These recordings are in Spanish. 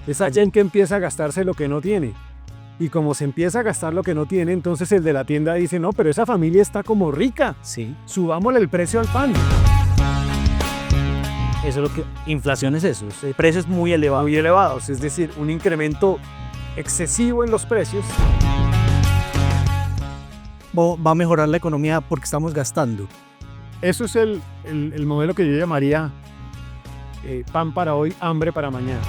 Es allá en que empieza a gastarse lo que no tiene. Y como se empieza a gastar lo que no tiene, entonces el de la tienda dice, no, pero esa familia está como rica. Sí. Subámosle el precio al pan. Eso es lo que... Inflación es eso, precios muy elevados. Muy elevados, es decir, un incremento excesivo en los precios. Va a mejorar la economía porque estamos gastando. Eso es el modelo que yo llamaría pan para hoy, hambre para mañana.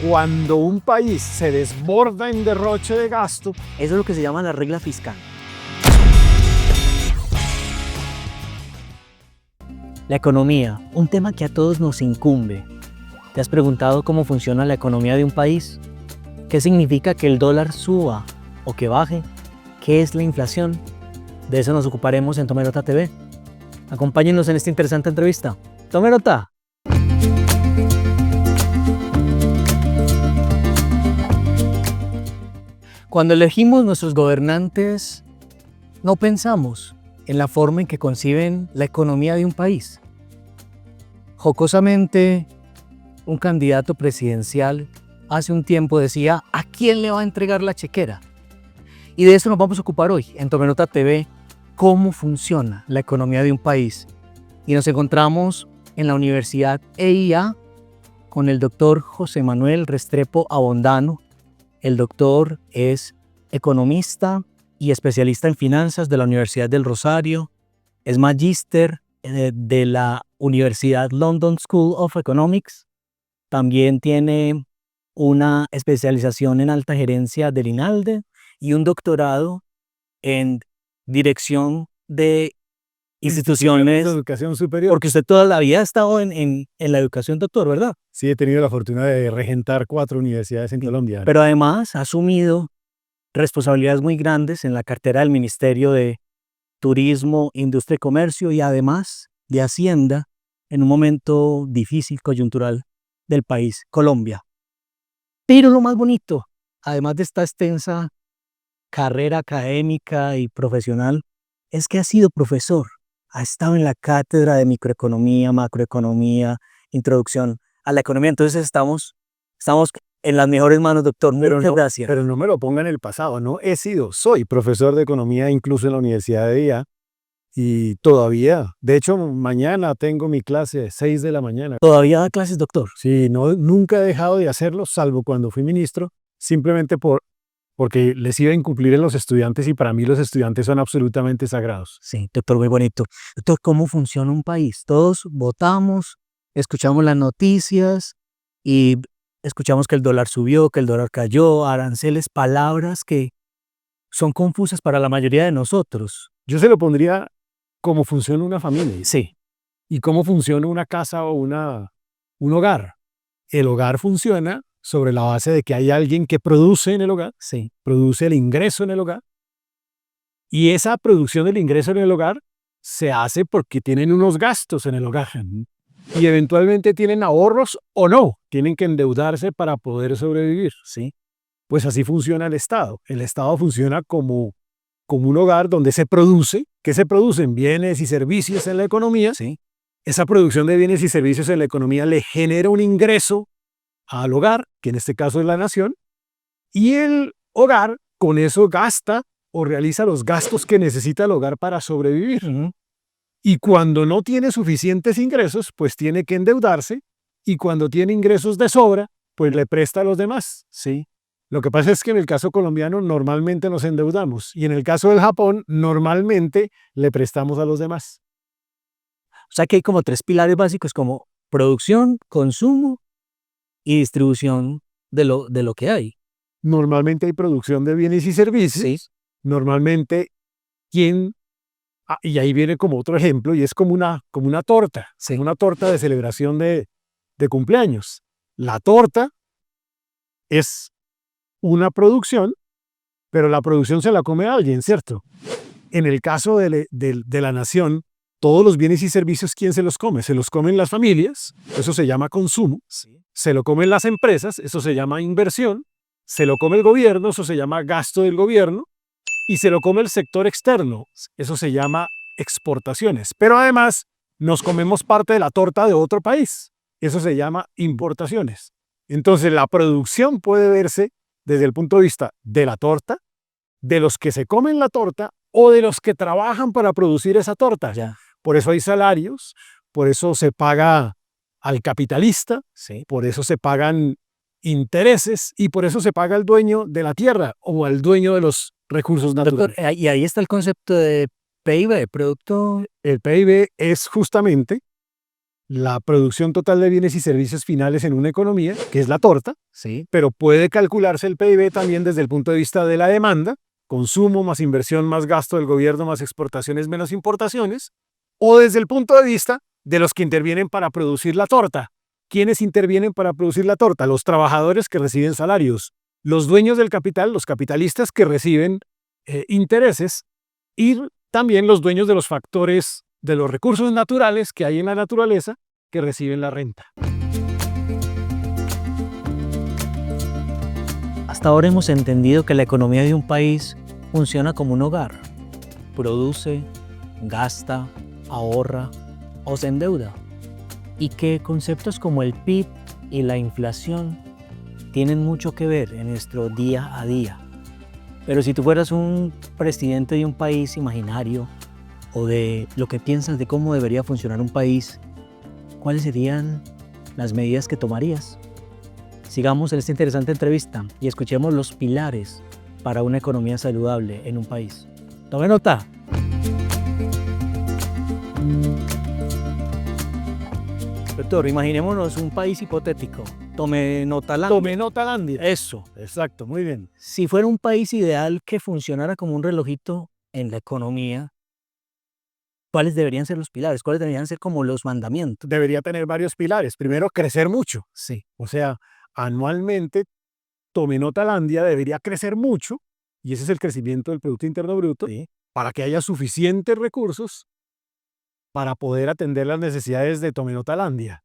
Cuando un país se desborda en derroche de gasto, Eso es lo que se llama la regla fiscal. La economía, un tema que a todos nos incumbe. ¿Te has preguntado cómo funciona la economía de un país? ¿Qué significa que el dólar suba o que baje? ¿Qué es la inflación? De eso nos ocuparemos en Tomerota TV. Acompáñenos en esta interesante entrevista. ¡Tomerota! Cuando elegimos nuestros gobernantes, no pensamos en la forma en que conciben la economía de un país. Jocosamente, un candidato presidencial hace un tiempo decía, ¿a quién le va a entregar la chequera? Y de eso nos vamos a ocupar hoy en Tomerota TV, cómo funciona la economía de un país. Y nos encontramos en la Universidad EIA con el doctor José Manuel Restrepo Abondano. El doctor es economista y especialista en finanzas de la Universidad del Rosario. Es magíster de la Universidad London School of Economics. También tiene una especialización en alta gerencia del INALDE y un doctorado en dirección de instituciones. de educación superior. Porque usted toda la vida ha estado en la educación, doctor, ¿verdad? Sí, he tenido la fortuna de regentar 4 universidades en Colombia. Pero además ha asumido responsabilidades muy grandes en la cartera del Ministerio de Turismo, Industria y Comercio y además de Hacienda en un momento difícil, coyuntural del país, Colombia. Pero lo más bonito, además de esta extensa carrera académica y profesional, es que ha sido profesor. Ha estado en la cátedra de microeconomía, macroeconomía, introducción a la economía. Entonces estamos en las mejores manos, doctor. Muchas gracias. Pero no me lo ponga en el pasado, ¿no? Soy profesor de economía incluso en la Universidad de IA y todavía, de hecho, mañana tengo mi clase 6 de la mañana. ¿Todavía da clases, doctor? Sí, nunca he dejado de hacerlo, salvo cuando fui ministro, simplemente porque les iba a incumplir en los estudiantes y para mí los estudiantes son absolutamente sagrados. Sí, doctor, muy bonito. Doctor, ¿cómo funciona un país? Todos votamos, escuchamos las noticias y escuchamos que el dólar subió, que el dólar cayó, aranceles, palabras que son confusas para la mayoría de nosotros. Yo se lo pondría cómo funciona una familia. Sí. Y cómo funciona una casa o un hogar. El hogar funciona sobre la base de que hay alguien que produce en el hogar, Sí. produce el ingreso en el hogar, y esa producción del ingreso en el hogar se hace porque tienen unos gastos en el hogar, y eventualmente tienen ahorros o no, tienen que endeudarse para poder sobrevivir. Sí. Pues así funciona el Estado. El Estado funciona como un hogar donde se produce, que se producen bienes y servicios en la economía. Sí. Esa producción de bienes y servicios en la economía le genera un ingreso al hogar, que en este caso es la nación, y el hogar con eso gasta o realiza los gastos que necesita el hogar para sobrevivir. Y cuando no tiene suficientes ingresos, pues tiene que endeudarse, y cuando tiene ingresos de sobra, pues le presta a los demás. Sí. Lo que pasa es que en el caso colombiano normalmente nos endeudamos, y en el caso del Japón normalmente le prestamos a los demás. O sea que hay como 3 pilares básicos como producción, consumo y distribución de lo que hay. Normalmente hay producción de bienes y servicios. Sí. Normalmente, y ahí viene como otro ejemplo, y es como una torta, Sí. una torta de celebración de cumpleaños. La torta es una producción, pero la producción se la come alguien, ¿cierto? En el caso de la nación, todos los bienes y servicios, ¿quién se los come? Se los comen las familias, eso se llama consumo. Sí. Se lo comen las empresas, eso se llama inversión. Se lo come el gobierno, eso se llama gasto del gobierno. Y se lo come el sector externo, eso se llama exportaciones. Pero además nos comemos parte de la torta de otro país. Eso se llama importaciones. Entonces, la producción puede verse desde el punto de vista de la torta, de los que se comen la torta o de los que trabajan para producir esa torta. Ya. Por eso hay salarios, por eso se paga al capitalista, Sí. por eso se pagan intereses y por eso se paga al dueño de la tierra o al dueño de los recursos Doctor, naturales. y ahí está el concepto de PIB, Producto. El PIB es justamente la producción total de bienes y servicios finales en una economía, que es la torta, Sí. pero puede calcularse el PIB también desde el punto de vista de la demanda, consumo más inversión más gasto del gobierno más exportaciones menos importaciones, o desde el punto de vista de los que intervienen para producir la torta. ¿Quiénes intervienen para producir la torta? Los trabajadores que reciben salarios, los dueños del capital, los capitalistas que reciben intereses y también los dueños de los factores de los recursos naturales que hay en la naturaleza que reciben la renta. Hasta ahora hemos entendido que la economía de un país funciona como un hogar. Produce, gasta, ahorra o se endeuda. Y que conceptos como el PIB y la inflación tienen mucho que ver en nuestro día a día. Pero si tú fueras un presidente de un país imaginario o de lo que piensas de cómo debería funcionar un país, ¿cuáles serían las medidas que tomarías? Sigamos en esta interesante entrevista y escuchemos los pilares para una economía saludable en un país. Tome nota. Doctor, imaginémonos un país hipotético. Tome nota. Tome nota, Landia. Eso. Exacto, muy bien. Si fuera un país ideal que funcionara como un relojito en la economía, ¿cuáles deberían ser los pilares? ¿Cuáles deberían ser como los mandamientos? Debería tener varios pilares. Primero, crecer mucho. Sí. O sea, anualmente, Tomenotalandia debería crecer mucho, y ese es el crecimiento del Producto Interno Bruto, Sí. para que haya suficientes recursos para poder atender las necesidades de Tomenotalandia.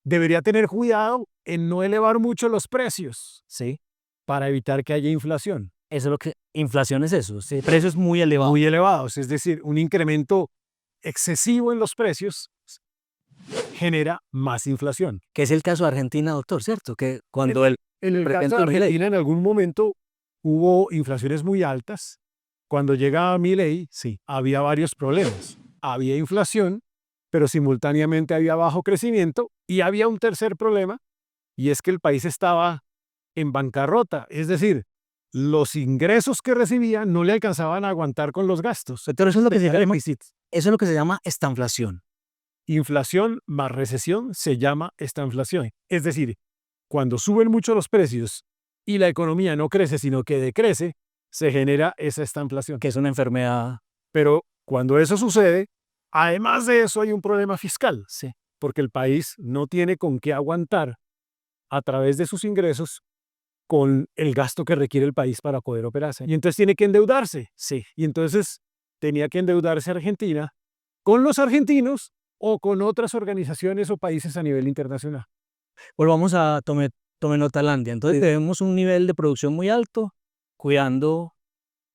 Debería tener cuidado en no elevar mucho los precios Sí. para evitar que haya inflación. Eso es lo que... Inflación es eso. Sí. Precios muy elevados. Muy elevados, es decir, un incremento excesivo en los precios genera más inflación. Que es el caso de Argentina, doctor, ¿cierto? Que cuando el En el caso presidente de Milei... Argentina, en algún momento hubo inflaciones muy altas. Cuando llegaba Milei, Sí. había varios problemas. Había inflación, pero simultáneamente había bajo crecimiento y había un tercer problema, y es que el país estaba en bancarrota. Es decir, los ingresos que recibía no le alcanzaban a aguantar con los gastos. Doctor, eso es lo que se Tenía llama, déficit. eso es lo que se llama estanflación. Inflación más recesión se llama estanflación. Es decir, cuando suben mucho los precios y la economía no crece, sino que decrece, se genera esa estanflación. Que es una enfermedad. Pero cuando eso sucede, además de eso hay un problema fiscal, Sí. porque el país no tiene con qué aguantar a través de sus ingresos con el gasto que requiere el país para poder operarse. Y entonces tiene que endeudarse. Sí. Y entonces tenía que endeudarse Argentina con los argentinos o con otras organizaciones o países a nivel internacional. Volvamos a Tomenotalandia. Entonces Sí. tenemos un nivel de producción muy alto, cuidando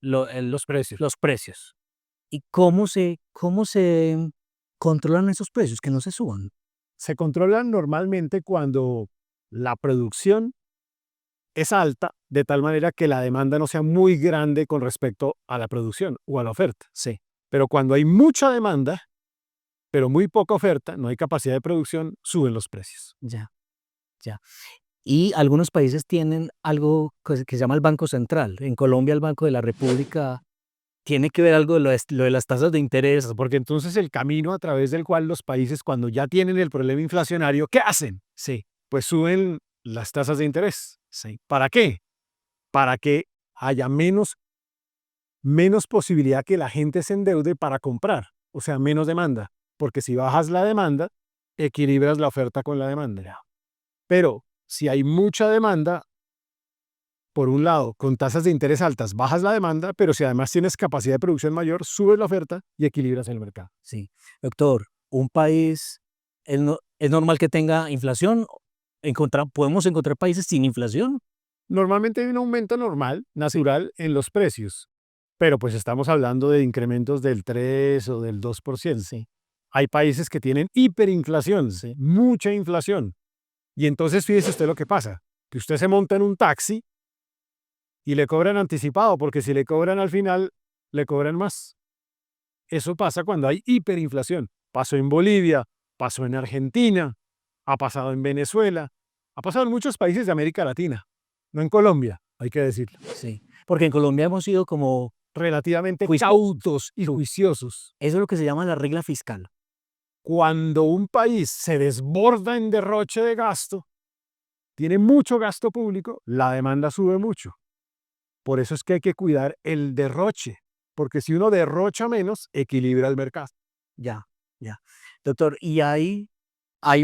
Los precios. los precios. ¿Y cómo se controlan esos precios que no se suban? Se controlan normalmente cuando la producción es alta, de tal manera que la demanda no sea muy grande con respecto a la producción o a la oferta. Sí. Pero cuando hay mucha demanda, pero muy poca oferta, no hay capacidad de producción, suben los precios. Ya. Y algunos países tienen algo que se llama el Banco Central. En Colombia, el Banco de la República tiene que ver algo de lo de las tasas de interés. Porque entonces el camino a través del cual los países, cuando ya tienen el problema inflacionario, ¿qué hacen? Sí. Pues suben las tasas de interés. Sí. ¿Para qué? Para que haya menos posibilidad que la gente se endeude para comprar, o sea, menos demanda. Porque si bajas la demanda, equilibras la oferta con la demanda. Pero si hay mucha demanda, por un lado, con tasas de interés altas, bajas la demanda, pero si además tienes capacidad de producción mayor, subes la oferta y equilibras el mercado. Sí. Doctor, un país, ¿es normal que tenga inflación? ¿Podemos encontrar países sin inflación? Normalmente hay un aumento normal, natural, en los precios, pero pues estamos hablando de incrementos del 3 o del 2%. Sí. Hay países que tienen hiperinflación, Sí. mucha inflación. Y entonces fíjese usted lo que pasa, que usted se monta en un taxi y le cobran anticipado, porque si le cobran al final, le cobran más. Eso pasa cuando hay hiperinflación. Pasó en Bolivia, pasó en Argentina, ha pasado en Venezuela, ha pasado en muchos países de América Latina, no en Colombia, hay que decirlo. Sí, porque en Colombia hemos sido como, Relativamente Juicio- cautos y juiciosos. eso es lo que se llama la regla fiscal. Cuando un país se desborda en derroche de gasto, tiene mucho gasto público, la demanda sube mucho. Por eso es que hay que cuidar el derroche, porque si uno derrocha menos, equilibra el mercado. Ya, ya. Doctor, y hay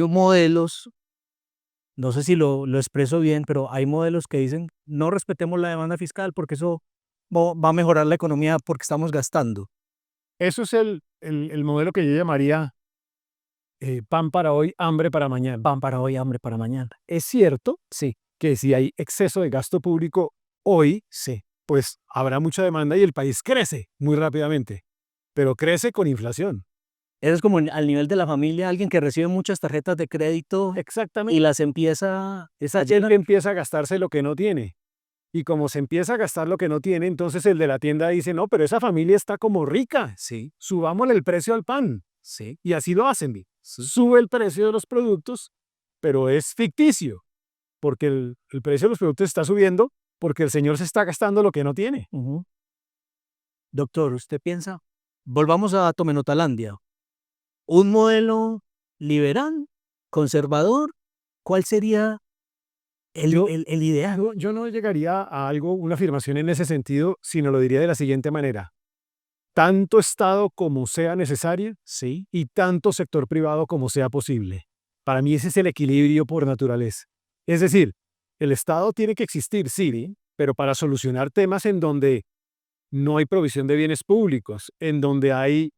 modelos, no sé si lo expreso bien, pero hay modelos que dicen no respetemos la demanda fiscal porque eso va a mejorar la economía porque estamos gastando. Eso es el modelo que yo llamaría pan para hoy, hambre para mañana. Pan para hoy, hambre para mañana. Es cierto Sí, que si hay exceso de gasto público hoy, sí. pues habrá mucha demanda y el país crece muy rápidamente, pero crece con inflación. Eso es como al nivel de la familia, alguien que recibe muchas tarjetas de crédito y Exactamente. las empieza a Él llenar. empieza a gastarse lo que no tiene. Y como se empieza a gastar lo que no tiene, entonces el de la tienda dice, no, pero esa familia está como rica, Sí, subámosle el precio al pan. sí. Y así lo hacen. Sube el precio de los productos, pero es ficticio, porque el precio de los productos está subiendo porque el señor se está gastando lo que no tiene. Ujú. Doctor, ¿usted piensa? Volvamos a Tomenotalandia. ¿Un modelo liberal, conservador? ¿Cuál sería Yo- el ideal? Yo no llegaría a algo, una afirmación en ese sentido, sino lo diría de la siguiente manera. Tanto Estado como sea necesario Sí, y tanto sector privado como sea posible. Para mí ese es el equilibrio por naturaleza. Es decir, el Estado tiene que existir, sí, pero para solucionar temas en donde no hay provisión de bienes públicos, en donde hay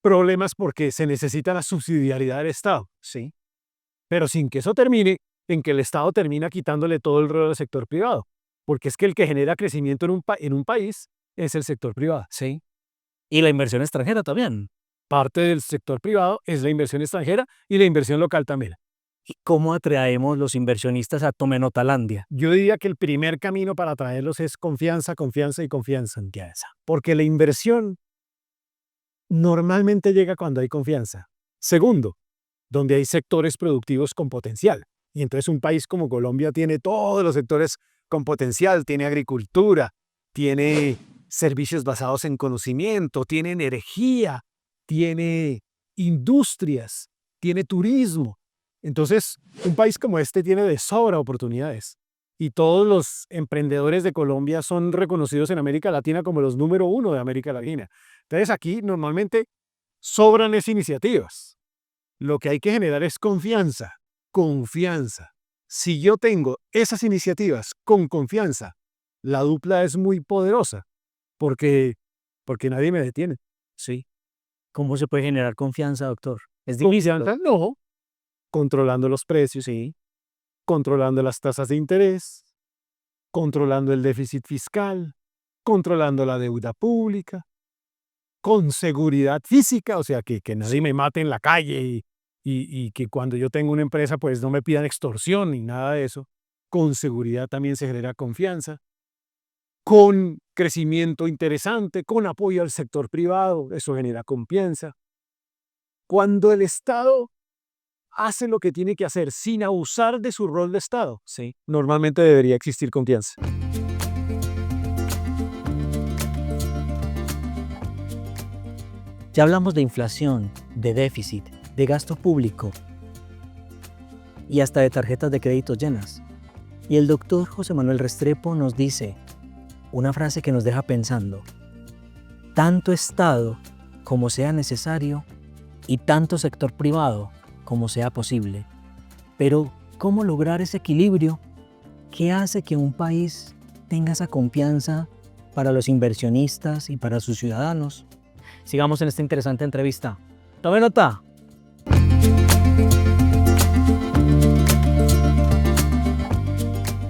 problemas porque se necesita la subsidiariedad del Estado, sí. pero sin que eso termine en que el Estado termina quitándole todo el rol al sector privado, porque es que el que genera crecimiento en un país es el sector privado. Sí. Y la inversión extranjera también. Parte del sector privado es la inversión extranjera y la inversión local también. ¿Y cómo atraemos los inversionistas a Tomenotalandia? Yo diría que el primer camino para atraerlos es confianza, confianza y confianza. Porque la inversión normalmente llega cuando hay confianza. Segundo, donde hay sectores productivos con potencial. Y entonces un país como Colombia tiene todos los sectores con potencial, tiene agricultura, tiene servicios basados en conocimiento, tiene energía, tiene industrias, tiene turismo. Entonces, un país como este tiene de sobra oportunidades. Y todos los emprendedores de Colombia son reconocidos en América Latina como los número uno de América Latina. Entonces, aquí normalmente sobran esas iniciativas. Lo que hay que generar es confianza, confianza. Si yo tengo esas iniciativas con confianza, la dupla es muy poderosa, porque, porque nadie me detiene. Sí. ¿Cómo se puede generar confianza, doctor? Es difícil. Confianza, no, controlando los precios, Sí. controlando las tasas de interés, controlando el déficit fiscal, controlando la deuda pública, con seguridad física, o sea, que nadie me mate en la calle y que cuando yo tengo una empresa, pues no me pidan extorsión ni nada de eso. Con seguridad también se genera confianza, con crecimiento interesante, con apoyo al sector privado, eso genera confianza. Cuando el Estado hace lo que tiene que hacer sin abusar de su rol de Estado, Sí. normalmente debería existir confianza. Ya hablamos de inflación, de déficit, de gasto público y hasta de tarjetas de crédito llenas. Y el doctor José Manuel Restrepo nos dice una frase que nos deja pensando: tanto Estado como sea necesario y tanto sector privado como sea posible. Pero, ¿cómo lograr ese equilibrio? ¿Qué hace que un país tenga esa confianza para los inversionistas y para sus ciudadanos? Sigamos en esta interesante entrevista. Tome nota.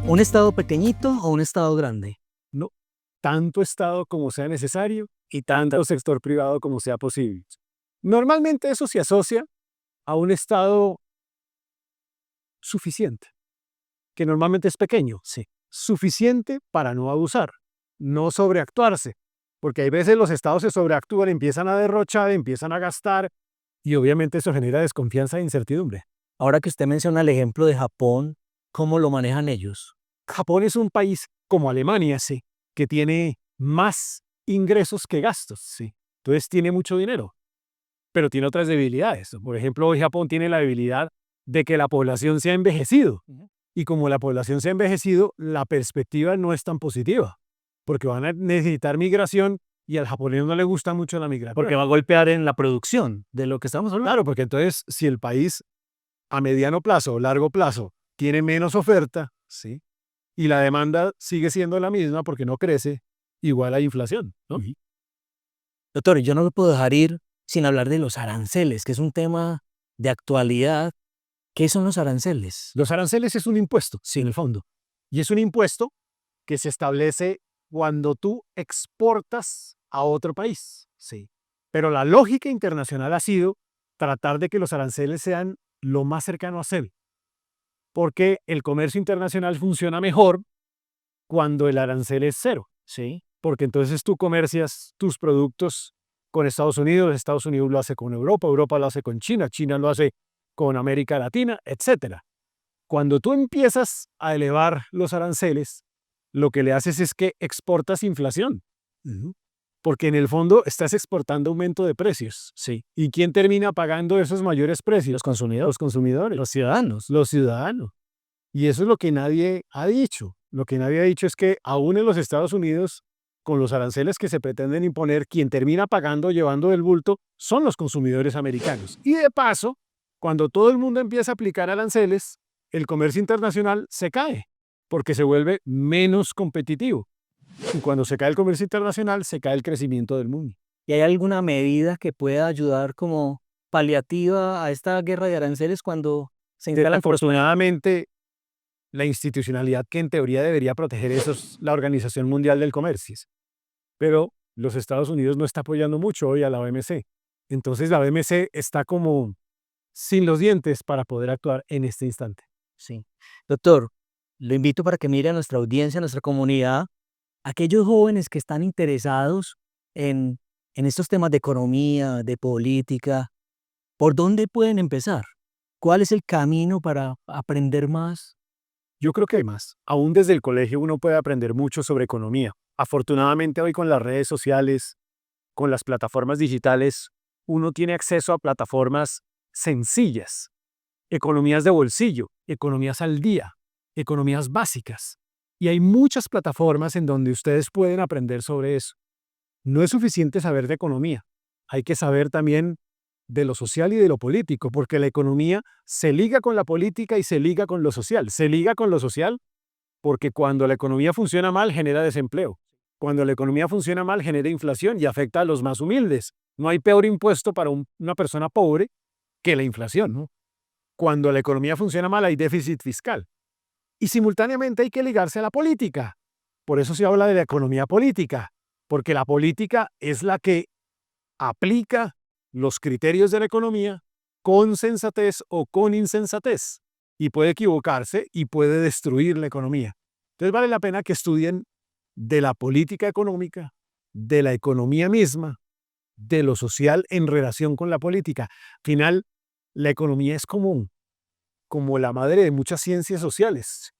¿Un estado pequeñito o un estado grande? No, tanto Estado como sea necesario y tanto sector privado como sea posible. Normalmente eso se asocia a un Estado suficiente, que normalmente es pequeño, Sí. suficiente para no abusar, no sobreactuarse, porque hay veces los estados se sobreactúan, empiezan a derrochar, empiezan a gastar, y obviamente eso genera desconfianza e incertidumbre. Ahora que usted menciona el ejemplo de Japón, ¿cómo lo manejan ellos? Japón es un país como Alemania, sí, que tiene más ingresos que gastos, sí. Entonces tiene mucho dinero, pero tiene otras debilidades. Por ejemplo, hoy Japón tiene la debilidad de que la población se ha envejecido. Ujú. Y como la población se ha envejecido, la perspectiva no es tan positiva, porque van a necesitar migración y al japonés no le gusta mucho la migración. Porque va a golpear en la producción de lo que estamos hablando. Claro, porque entonces si el país a mediano plazo o largo plazo tiene menos oferta, ¿sí? Y la demanda sigue siendo la misma porque no crece, igual hay inflación, ¿no? Ujú. Doctor, yo no lo puedo dejar ir sin hablar de los aranceles, que es un tema de actualidad. ¿Qué son los aranceles? Los aranceles es un impuesto, Sí. en el fondo. Y es un impuesto que se establece cuando tú exportas a otro país. Sí. Pero la lógica internacional ha sido tratar de que los aranceles sean lo más cercano a cero. Porque el comercio internacional funciona mejor cuando el arancel es cero. Sí. Porque entonces tú comercias tus productos con Estados Unidos lo hace con Europa, Europa lo hace con China, China lo hace con América Latina, etcétera. Cuando tú empiezas a elevar los aranceles, lo que le haces es que exportas inflación. Porque en el fondo estás exportando aumento de precios. Sí. ¿Y quién termina pagando esos mayores precios? Los consumidores, Los consumidores, los ciudadanos. los ciudadanos. Y eso es lo que nadie ha dicho. Lo que nadie ha dicho es que aún en los Estados Unidos, con los aranceles que se pretenden imponer, quien termina pagando, llevando el bulto, son los consumidores americanos. Y de paso, cuando todo el mundo empieza a aplicar aranceles, el comercio internacional se cae, porque se vuelve menos competitivo. Y cuando se cae el comercio internacional, se cae el crecimiento del mundo. ¿Y hay alguna medida que pueda ayudar como paliativa a esta guerra de aranceles cuando se instalan? Desafortunadamente, la institucionalidad que en teoría debería proteger eso es la Organización Mundial del Comercio. Pero los Estados Unidos no está apoyando mucho hoy a la OMC. Entonces la OMC está como sin los dientes para poder actuar en este instante. Sí. Doctor, lo invito para que mire a nuestra audiencia, a nuestra comunidad, aquellos jóvenes que están interesados en estos temas de economía, de política. ¿Por dónde pueden empezar? ¿Cuál es el camino para aprender más? Yo creo que hay más. Aún desde el colegio uno puede aprender mucho sobre economía. Afortunadamente hoy con las redes sociales, con las plataformas digitales, uno tiene acceso a plataformas sencillas, economías de bolsillo, economías al día, economías básicas. Y hay muchas plataformas en donde ustedes pueden aprender sobre eso. No es suficiente saber de economía, hay que saber también de lo social y de lo político, porque la economía se liga con la política y se liga con lo social. Se liga con lo social porque cuando la economía funciona mal genera desempleo. Cuando la economía funciona mal genera inflación y afecta a los más humildes. No hay peor impuesto para una persona pobre que la inflación, ¿no? Cuando la economía funciona mal hay déficit fiscal. Y simultáneamente hay que ligarse a la política. Por eso se habla de la economía política, porque la política es la que aplica los criterios de la economía con sensatez o con insensatez. Y puede equivocarse y puede destruir la economía. Entonces vale la pena que estudien de la política económica, de la economía misma, de lo social en relación con la política. Al final, la economía es como la madre de muchas ciencias sociales.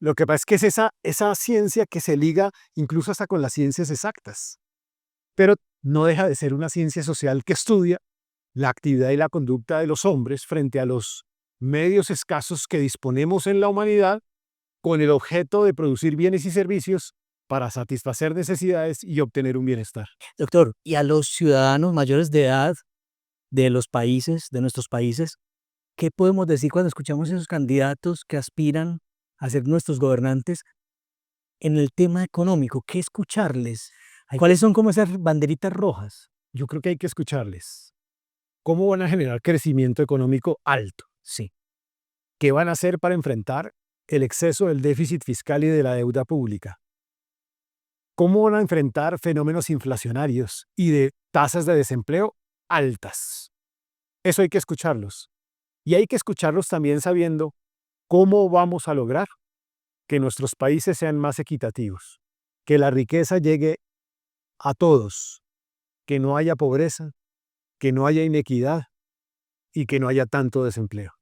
Lo que pasa es que es esa ciencia que se liga incluso hasta con las ciencias exactas. Pero no deja de ser una ciencia social que estudia la actividad y la conducta de los hombres frente a los medios escasos que disponemos en la humanidad con el objeto de producir bienes y servicios para satisfacer necesidades y obtener un bienestar. Doctor, ¿y a los ciudadanos mayores de edad de los países, de nuestros países, qué podemos decir cuando escuchamos esos candidatos que aspiran a ser nuestros gobernantes en el tema económico? ¿Qué escucharles? ¿Cuáles son como esas banderitas rojas? Yo creo que hay que escucharles. ¿Cómo van a generar crecimiento económico alto? Sí. ¿Qué van a hacer para enfrentar el exceso del déficit fiscal y de la deuda pública? ¿Cómo van a enfrentar fenómenos inflacionarios y de tasas de desempleo altas? Eso hay que escucharlos. Y hay que escucharlos también sabiendo ¿Cómo vamos a lograr que nuestros países sean más equitativos? Que la riqueza llegue a todos, que no haya pobreza, que no haya inequidad y que no haya tanto desempleo.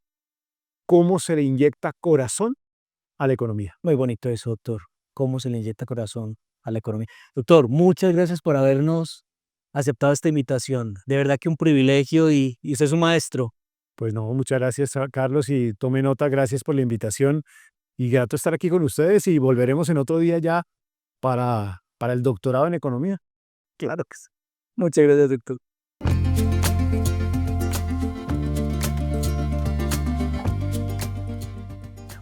¿Cómo se le inyecta corazón a la economía? Muy bonito eso, doctor. Cómo se le inyecta corazón a la economía. Doctor, muchas gracias por habernos aceptado esta invitación. De verdad que un privilegio y usted es un maestro. Pues no, muchas gracias, Carlos, y tome nota, gracias por la invitación y grato estar aquí con ustedes y volveremos en otro día ya para el doctorado en economía. Claro que sí. Muchas gracias, doctor.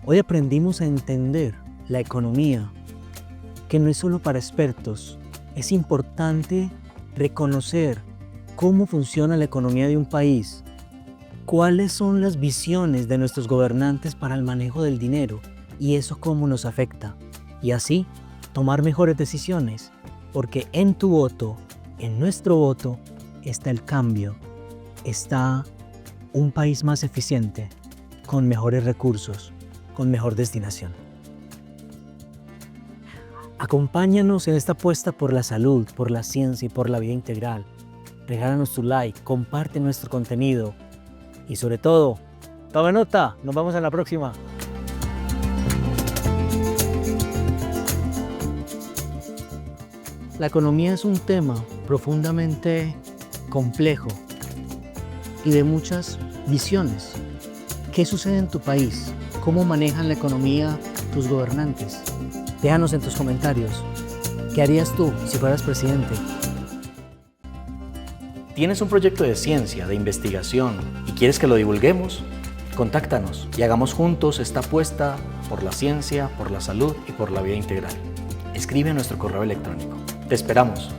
Hoy aprendimos a entender la economía, que no es solo para expertos. Es importante reconocer cómo funciona la economía de un país, cuáles son las visiones de nuestros gobernantes para el manejo del dinero y eso cómo nos afecta. Y así tomar mejores decisiones, porque en tu voto, en nuestro voto, está el cambio, está un país más eficiente, con mejores recursos, con mejor destinación. Acompáñanos en esta apuesta por la salud, por la ciencia y por la vida integral. Regálanos tu like, comparte nuestro contenido y sobre todo, toma nota, nos vemos en la próxima. La economía es un tema profundamente complejo y de muchas visiones. ¿Qué sucede en tu país? ¿Cómo manejan la economía tus gobernantes? Déjanos en tus comentarios. ¿Qué harías tú si fueras presidente? ¿Tienes un proyecto de ciencia, de investigación y quieres que lo divulguemos? Contáctanos y hagamos juntos esta apuesta por la ciencia, por la salud y por la vida integral. Escribe a nuestro correo electrónico. Te esperamos.